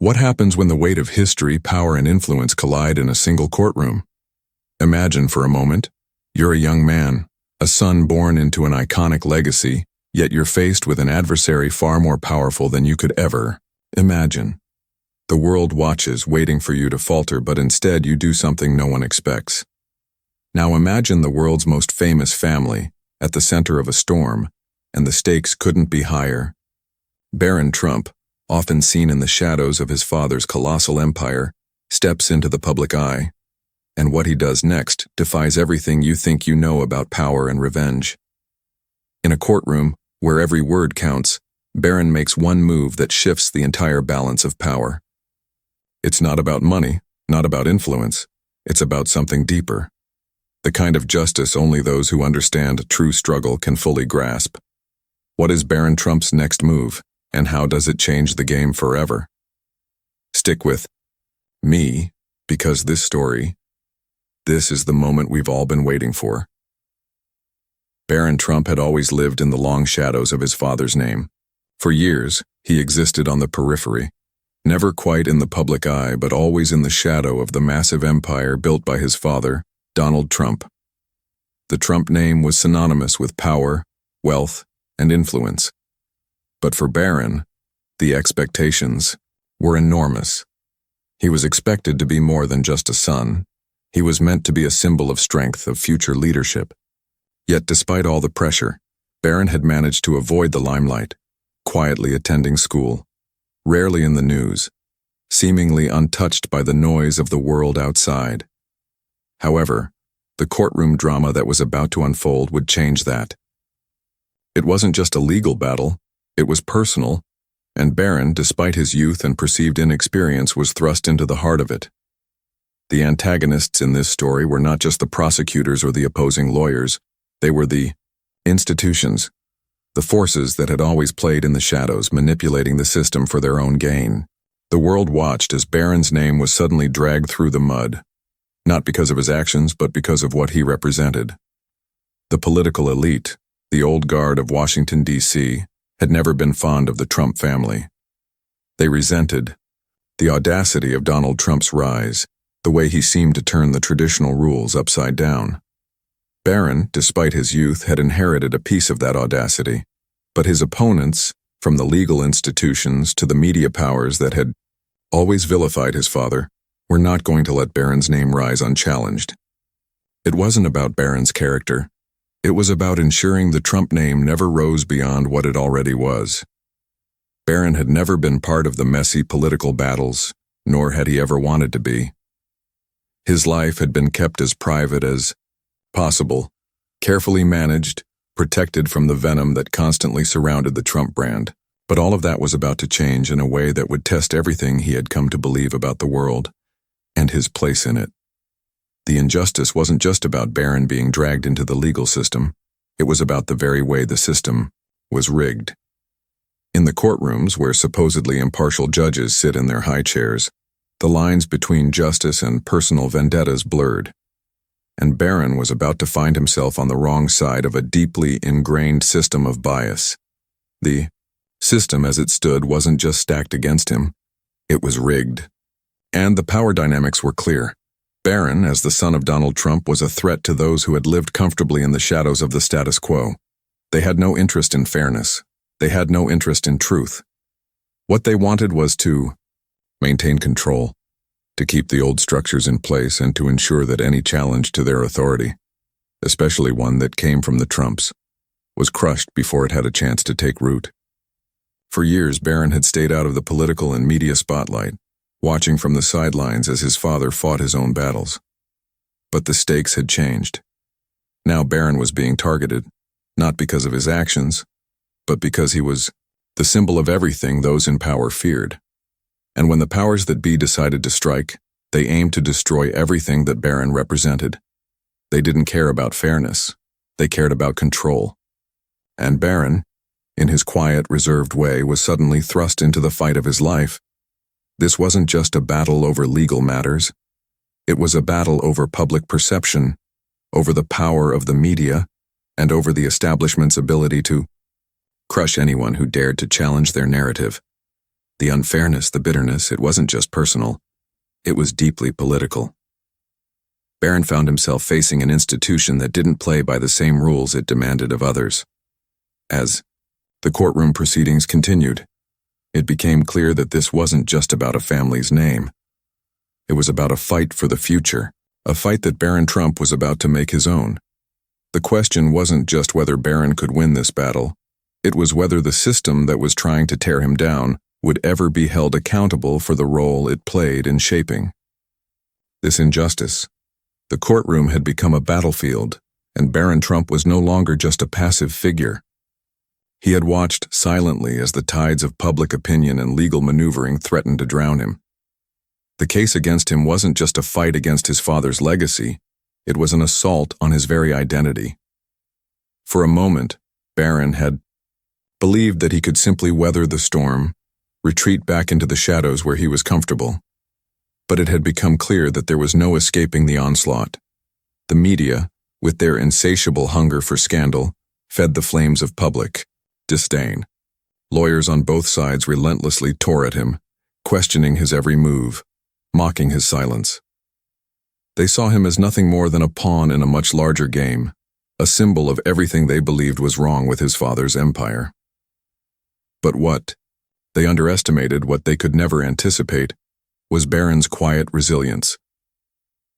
What happens when the weight of history, power, and influence collide in a single courtroom? Imagine for a moment, you're a young man, a son born into an iconic legacy, yet you're faced with an adversary far more powerful than you could ever imagine. The world watches, waiting for you to falter, but instead you do something no one expects. Now imagine the world's most famous family at the center of a storm, and the stakes couldn't be higher. Barron Trump, often seen in the shadows of his father's colossal empire, steps into the public eye, and what he does next defies everything you think you know about power and revenge. In a courtroom where every word counts, Barron makes one move that shifts the entire balance of power. It's not about money, not about influence, it's about something deeper. The kind of justice only those who understand true struggle can fully grasp. What is Barron Trump's next move, and how does it change the game forever? Stick with me, because this is the moment we've all been waiting for. Barron Trump had always lived in the long shadows of his father's name. For years, he existed on the periphery, never quite in the public eye, but always in the shadow of the massive empire built by his father, Donald Trump. The Trump name was synonymous with power, wealth, and influence. But for Barron, the expectations were enormous. He was expected to be more than just a son. He was meant to be a symbol of strength, of future leadership. Yet despite all the pressure, Barron had managed to avoid the limelight, quietly attending school, rarely in the news, seemingly untouched by the noise of the world outside. However, the courtroom drama that was about to unfold would change that. It wasn't just a legal battle, it was personal, and Barron, despite his youth and perceived inexperience, was thrust into the heart of it. The antagonists in this story were not just the prosecutors or the opposing lawyers, they were the institutions, the forces that had always played in the shadows, manipulating the system for their own gain. The world watched as Barron's name was suddenly dragged through the mud, not because of his actions, but because of what he represented. The political elite, the old guard of Washington, D.C., had never been fond of the Trump family. They resented the audacity of Donald Trump's rise, the way he seemed to turn the traditional rules upside down. Barron, despite his youth, had inherited a piece of that audacity, but his opponents, from the legal institutions to the media powers that had always vilified his father, were not going to let Barron's name rise unchallenged. It wasn't about Barron's character. It was about ensuring the Trump name never rose beyond what it already was. Barron had never been part of the messy political battles, nor had he ever wanted to be. His life had been kept as private as possible, carefully managed, protected from the venom that constantly surrounded the Trump brand. But all of that was about to change in a way that would test everything he had come to believe about the world and his place in it. The injustice wasn't just about Barron being dragged into the legal system. It was about the very way the system was rigged. In the courtrooms where supposedly impartial judges sit in their high chairs, the lines between justice and personal vendettas blurred. And Barron was about to find himself on the wrong side of a deeply ingrained system of bias. The system as it stood wasn't just stacked against him, it was rigged. And the power dynamics were clear. Barron, as the son of Donald Trump, was a threat to those who had lived comfortably in the shadows of the status quo. They had no interest in fairness. They had no interest in truth. What they wanted was to maintain control, to keep the old structures in place and to ensure that any challenge to their authority, especially one that came from the Trumps, was crushed before it had a chance to take root. For years, Barron had stayed out of the political and media spotlight, watching from the sidelines as his father fought his own battles. But the stakes had changed. Now Barron was being targeted, not because of his actions, but because he was the symbol of everything those in power feared. And when the powers that be decided to strike, they aimed to destroy everything that Barron represented. They didn't care about fairness. They cared about control. And Barron, in his quiet, reserved way, was suddenly thrust into the fight of his life. This wasn't just a battle over legal matters. It was a battle over public perception, over the power of the media, and over the establishment's ability to crush anyone who dared to challenge their narrative. The unfairness, the bitterness, it wasn't just personal. It was deeply political. Barron found himself facing an institution that didn't play by the same rules it demanded of others. As the courtroom proceedings continued, it became clear that this wasn't just about a family's name. It was about a fight for the future, a fight that Barron Trump was about to make his own. The question wasn't just whether Barron could win this battle, it was whether the system that was trying to tear him down would ever be held accountable for the role it played in shaping this injustice. The courtroom had become a battlefield, and Barron Trump was no longer just a passive figure. He had watched silently as the tides of public opinion and legal maneuvering threatened to drown him. The case against him wasn't just a fight against his father's legacy, it was an assault on his very identity. For a moment, Barron had believed that he could simply weather the storm, retreat back into the shadows where he was comfortable. But it had become clear that there was no escaping the onslaught. The media, with their insatiable hunger for scandal, fed the flames of public disdain. Lawyers on both sides relentlessly tore at him, questioning his every move, mocking his silence. They saw him as nothing more than a pawn in a much larger game, a symbol of everything they believed was wrong with his father's empire. But what they underestimated, what they could never anticipate, was Barron's quiet resilience.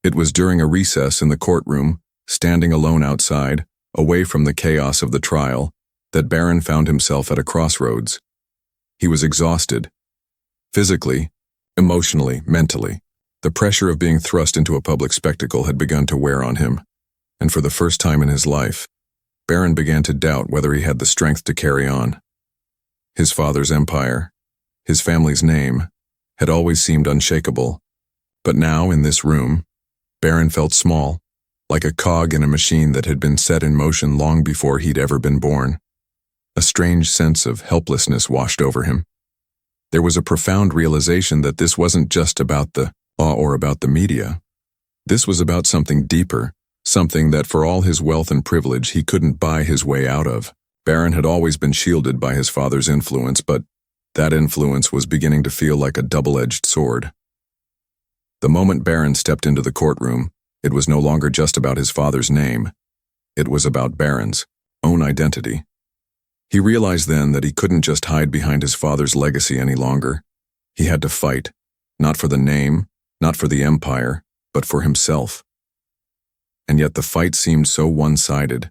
It was during a recess in the courtroom, standing alone outside, away from the chaos of the trial, that Barron found himself at a crossroads. He was exhausted. Physically, emotionally, mentally. The pressure of being thrust into a public spectacle had begun to wear on him, and for the first time in his life, Barron began to doubt whether he had the strength to carry on. His father's empire, his family's name, had always seemed unshakable, but now in this room, Barron felt small, like a cog in a machine that had been set in motion long before he'd ever been born. A strange sense of helplessness washed over him. There was a profound realization that this wasn't just about the law or about the media. This was about something deeper, something that for all his wealth and privilege he couldn't buy his way out of. Barron had always been shielded by his father's influence, but that influence was beginning to feel like a double-edged sword. The moment Barron stepped into the courtroom, it was no longer just about his father's name. It was about Barron's own identity. He realized then that he couldn't just hide behind his father's legacy any longer. He had to fight, not for the name, not for the empire, but for himself. And yet the fight seemed so one-sided.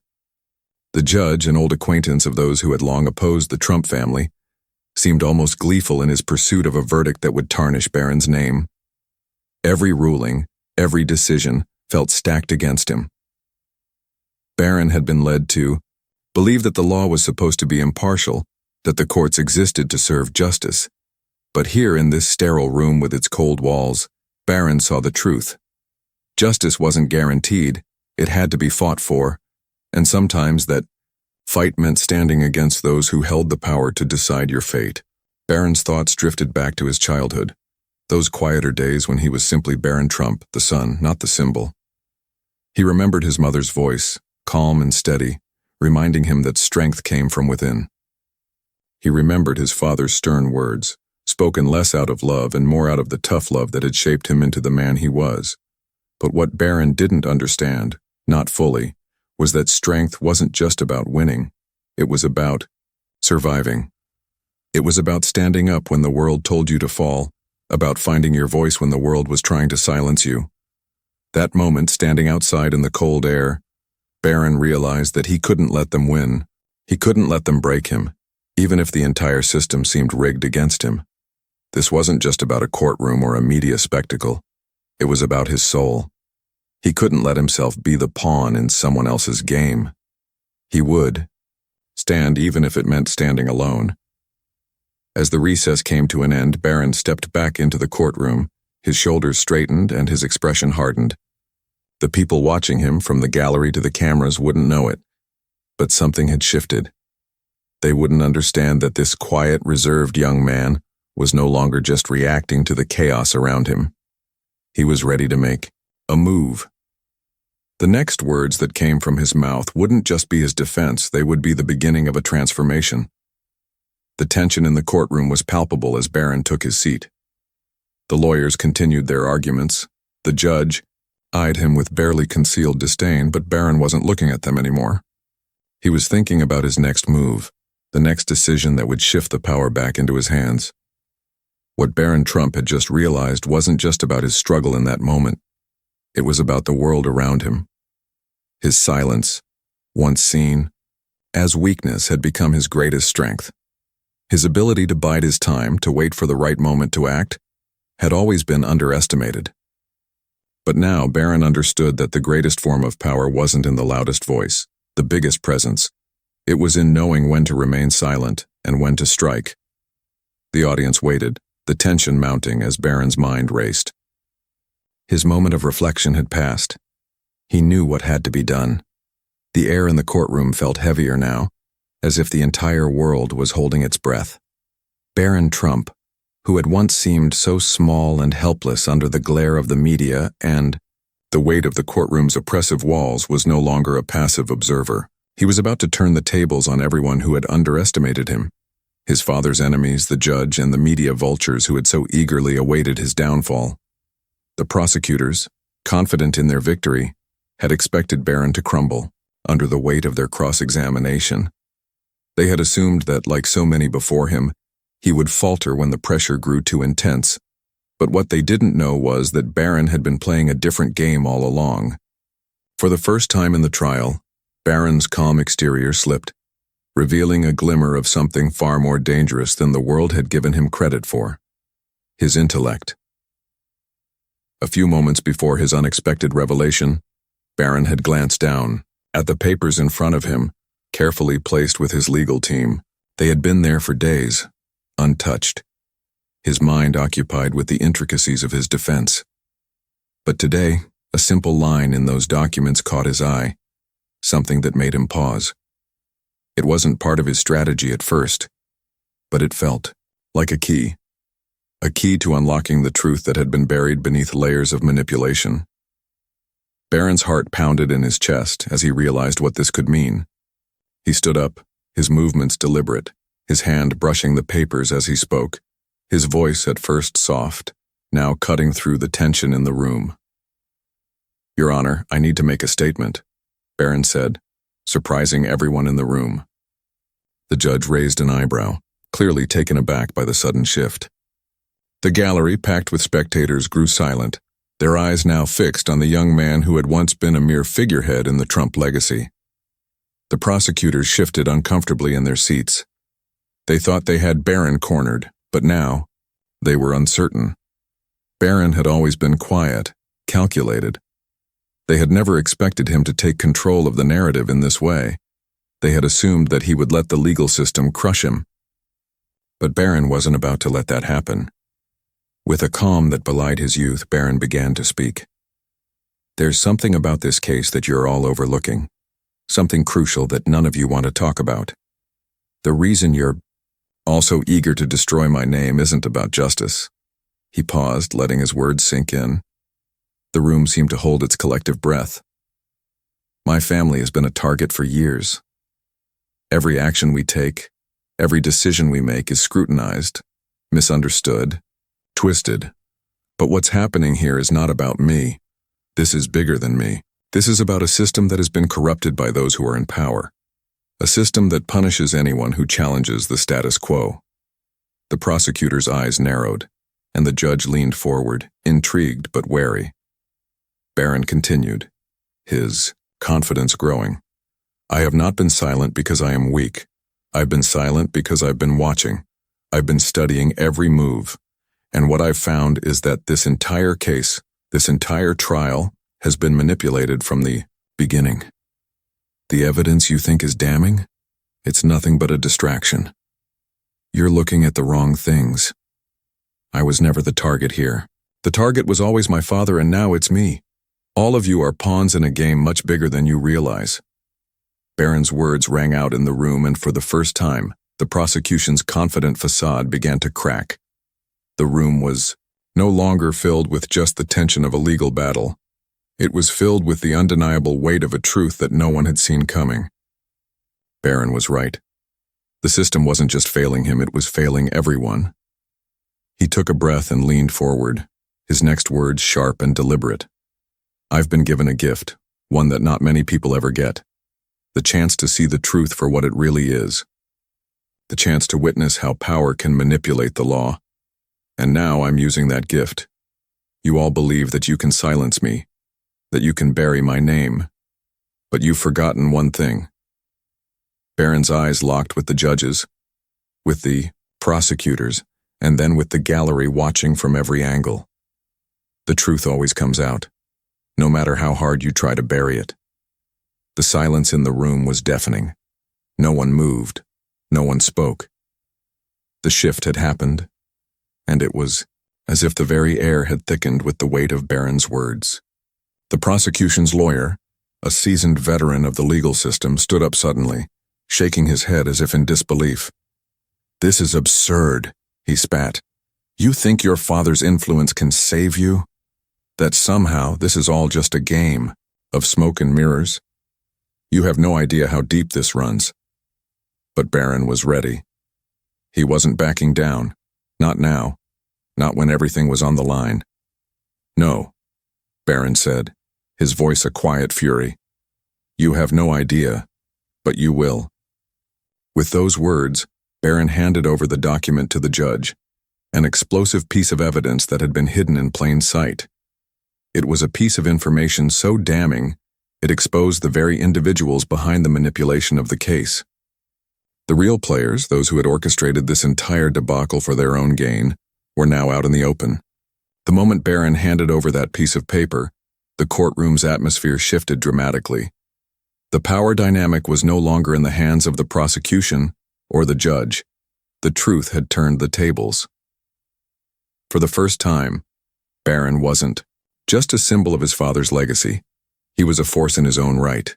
The judge, an old acquaintance of those who had long opposed the Trump family, seemed almost gleeful in his pursuit of a verdict that would tarnish Barron's name. Every ruling, every decision, felt stacked against him. Barron had been led to believe that the law was supposed to be impartial, that the courts existed to serve justice. But here in this sterile room with its cold walls, Barron saw the truth. Justice wasn't guaranteed, it had to be fought for, and sometimes that fight meant standing against those who held the power to decide your fate. Barron's thoughts drifted back to his childhood, those quieter days when he was simply Barron Trump, the son, not the symbol. He remembered his mother's voice, calm and steady, reminding him that strength came from within. He remembered his father's stern words, spoken less out of love and more out of the tough love that had shaped him into the man he was. But what Barron didn't understand, not fully, was that strength wasn't just about winning. It was about surviving. It was about standing up when the world told you to fall, about finding your voice when the world was trying to silence you. That moment, standing outside in the cold air, Barron realized that he couldn't let them win. He couldn't let them break him, even if the entire system seemed rigged against him. This wasn't just about a courtroom or a media spectacle. It was about his soul. He couldn't let himself be the pawn in someone else's game. He would stand even if it meant standing alone. As the recess came to an end, Barron stepped back into the courtroom, his shoulders straightened and his expression hardened. The people watching him from the gallery to the cameras wouldn't know it, but something had shifted. They wouldn't understand that this quiet, reserved young man was no longer just reacting to the chaos around him. He was ready to make a move. The next words that came from his mouth wouldn't just be his defense, they would be the beginning of a transformation. The tension in the courtroom was palpable as Barron took his seat. The lawyers continued their arguments. The judge eyed him with barely concealed disdain, but Barron wasn't looking at them anymore. He was thinking about his next move, the next decision that would shift the power back into his hands. What Barron Trump had just realized wasn't just about his struggle in that moment. It was about the world around him. His silence, once seen as weakness, had become his greatest strength. His ability to bide his time, to wait for the right moment to act, had always been underestimated. But now Barron understood that the greatest form of power wasn't in the loudest voice, the biggest presence. It was in knowing when to remain silent and when to strike. The audience waited, the tension mounting as Barron's mind raced. His moment of reflection had passed. He knew what had to be done. The air in the courtroom felt heavier now, as if the entire world was holding its breath. Barron Trump, who had once seemed so small and helpless under the glare of the media and the weight of the courtroom's oppressive walls, was no longer a passive observer. He was about to turn the tables on everyone who had underestimated him. His father's enemies, the judge, and the media vultures who had so eagerly awaited his downfall. The prosecutors, confident in their victory, had expected Barron to crumble under the weight of their cross-examination. They had assumed that, like so many before him, he would falter when the pressure grew too intense. But what they didn't know was that Barron had been playing a different game all along. For the first time in the trial, Barron's calm exterior slipped, revealing a glimmer of something far more dangerous than the world had given him credit for: his intellect. A few moments before his unexpected revelation, Barron had glanced down at the papers in front of him, carefully placed with his legal team. They had been there for days, untouched, his mind occupied with the intricacies of his defense. But today, a simple line in those documents caught his eye, something that made him pause. It wasn't part of his strategy at first, but it felt like a key to unlocking the truth that had been buried beneath layers of manipulation. Barron's heart pounded in his chest as he realized what this could mean. He stood up, his movements deliberate, his hand brushing the papers as he spoke, his voice at first soft, now cutting through the tension in the room. "Your Honor, I need to make a statement," Barron said, surprising everyone in the room. The judge raised an eyebrow, clearly taken aback by the sudden shift. The gallery, packed with spectators, grew silent, their eyes now fixed on the young man who had once been a mere figurehead in the Trump legacy. The prosecutors shifted uncomfortably in their seats. They thought they had Barron cornered, but now they were uncertain. Barron had always been quiet, calculated. They had never expected him to take control of the narrative in this way. They had assumed that he would let the legal system crush him. But Barron wasn't about to let that happen. With a calm that belied his youth, Barron began to speak. "There's something about this case that you're all overlooking. Something crucial that none of you want to talk about. The reason you're all so eager to destroy my name isn't about justice." He paused, letting his words sink in. The room seemed to hold its collective breath. "My family has been a target for years. Every action we take, every decision we make is scrutinized, misunderstood, twisted. But what's happening here is not about me. This is bigger than me. This is about a system that has been corrupted by those who are in power. A system that punishes anyone who challenges the status quo." The prosecutor's eyes narrowed, and the judge leaned forward, intrigued but wary. Barron continued, his confidence growing. "I have not been silent because I am weak. I've been silent because I've been watching. I've been studying every move. And what I've found is that this entire case, this entire trial, has been manipulated from the beginning. The evidence you think is damning? It's nothing but a distraction. You're looking at the wrong things. I was never the target here. The target was always my father, and now it's me. All of you are pawns in a game much bigger than you realize." Barron's words rang out in the room, and for the first time, the prosecution's confident facade began to crack. The room was no longer filled with just the tension of a legal battle. It was filled with the undeniable weight of a truth that no one had seen coming. Barron was right. The system wasn't just failing him, it was failing everyone. He took a breath and leaned forward, his next words sharp and deliberate. I've been given a gift, one that not many people ever get. The chance to see the truth for what it really is. The chance to witness how power can manipulate the law. And now I'm using that gift. You all believe that you can silence me, that you can bury my name. But you've forgotten one thing. Barron's eyes locked with the judges, with the prosecutors, and then with the gallery watching from every angle. The truth always comes out, no matter how hard you try to bury it. The silence in the room was deafening. No one moved. No one spoke. The shift had happened, and it was as if the very air had thickened with the weight of Barron's words. The prosecution's lawyer, a seasoned veteran of the legal system, stood up suddenly, shaking his head as if in disbelief. This is absurd, he spat. You think your father's influence can save you? That somehow this is all just a game of smoke and mirrors? You have no idea how deep this runs. But Barron was ready. He wasn't backing down. Not now. Not when everything was on the line. No, Barron said, his voice a quiet fury. You have no idea, but you will. With those words, Barron handed over the document to the judge, an explosive piece of evidence that had been hidden in plain sight. It was a piece of information so damning, it exposed the very individuals behind the manipulation of the case. The real players, those who had orchestrated this entire debacle for their own gain, were now out in the open. The moment Barron handed over that piece of paper, the courtroom's atmosphere shifted dramatically. The power dynamic was no longer in the hands of the prosecution or the judge. The truth had turned the tables. For the first time, Barron wasn't just a symbol of his father's legacy. He was a force in his own right.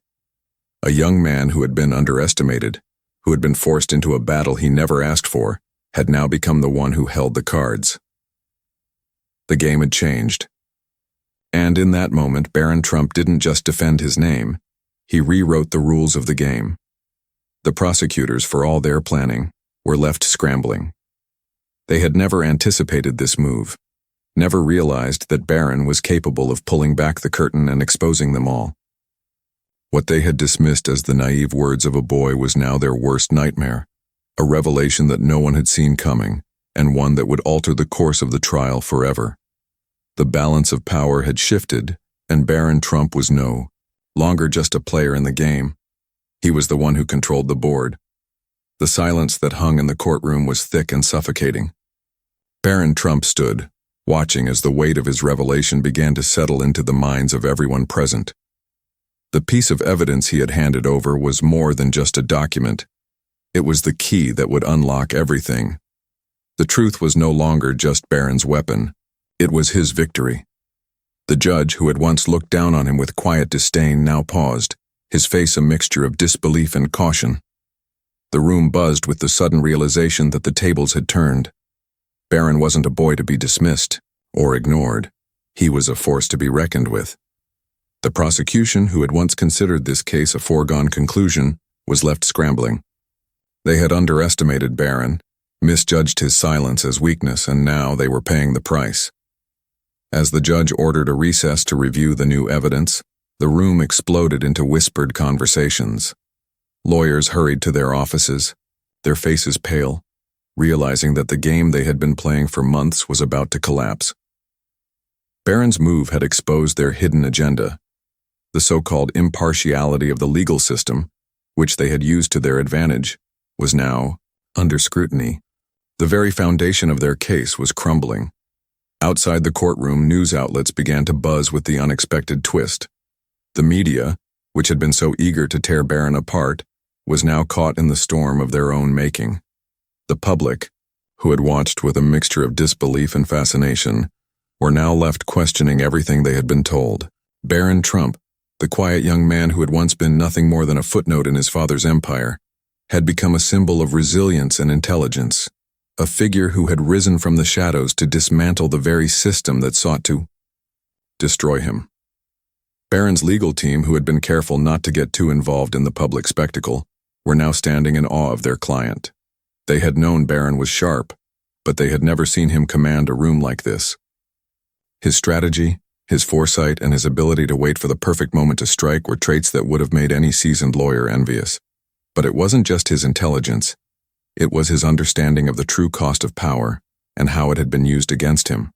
A young man who had been underestimated, who had been forced into a battle he never asked for, had now become the one who held the cards. The game had changed. And in that moment, Barron Trump didn't just defend his name, he rewrote the rules of the game. The prosecutors, for all their planning, were left scrambling. They had never anticipated this move, never realized that Barron was capable of pulling back the curtain and exposing them all. What they had dismissed as the naive words of a boy was now their worst nightmare, a revelation that no one had seen coming, and one that would alter the course of the trial forever. The balance of power had shifted, and Barron Trump was no longer just a player in the game. He was the one who controlled the board. The silence that hung in the courtroom was thick and suffocating. Barron Trump stood, watching as the weight of his revelation began to settle into the minds of everyone present. The piece of evidence he had handed over was more than just a document. It was the key that would unlock everything. The truth was no longer just Barron's weapon. It was his victory. The judge, who had once looked down on him with quiet disdain, now paused, his face a mixture of disbelief and caution. The room buzzed with the sudden realization that the tables had turned. Barron wasn't a boy to be dismissed or ignored. He was a force to be reckoned with. The prosecution, who had once considered this case a foregone conclusion, was left scrambling. They had underestimated Barron, misjudged his silence as weakness, and now they were paying the price. As the judge ordered a recess to review the new evidence, the room exploded into whispered conversations. Lawyers hurried to their offices, their faces pale, realizing that the game they had been playing for months was about to collapse. Barron's move had exposed their hidden agenda, the so-called impartiality of the legal system, which they had used to their advantage, was now under scrutiny. The very foundation of their case was crumbling. Outside the courtroom, news outlets began to buzz with the unexpected twist. The media, which had been so eager to tear Barron apart, was now caught in the storm of their own making. The public, who had watched with a mixture of disbelief and fascination, were now left questioning everything they had been told. Barron Trump, the quiet young man who had once been nothing more than a footnote in his father's empire, had become a symbol of resilience and intelligence, a figure who had risen from the shadows to dismantle the very system that sought to destroy him. Barron's legal team, who had been careful not to get too involved in the public spectacle, were now standing in awe of their client. They had known Barron was sharp, but they had never seen him command a room like this. His strategy, his foresight, and his ability to wait for the perfect moment to strike were traits that would have made any seasoned lawyer envious. But it wasn't just his intelligence. It was his understanding of the true cost of power and how it had been used against him.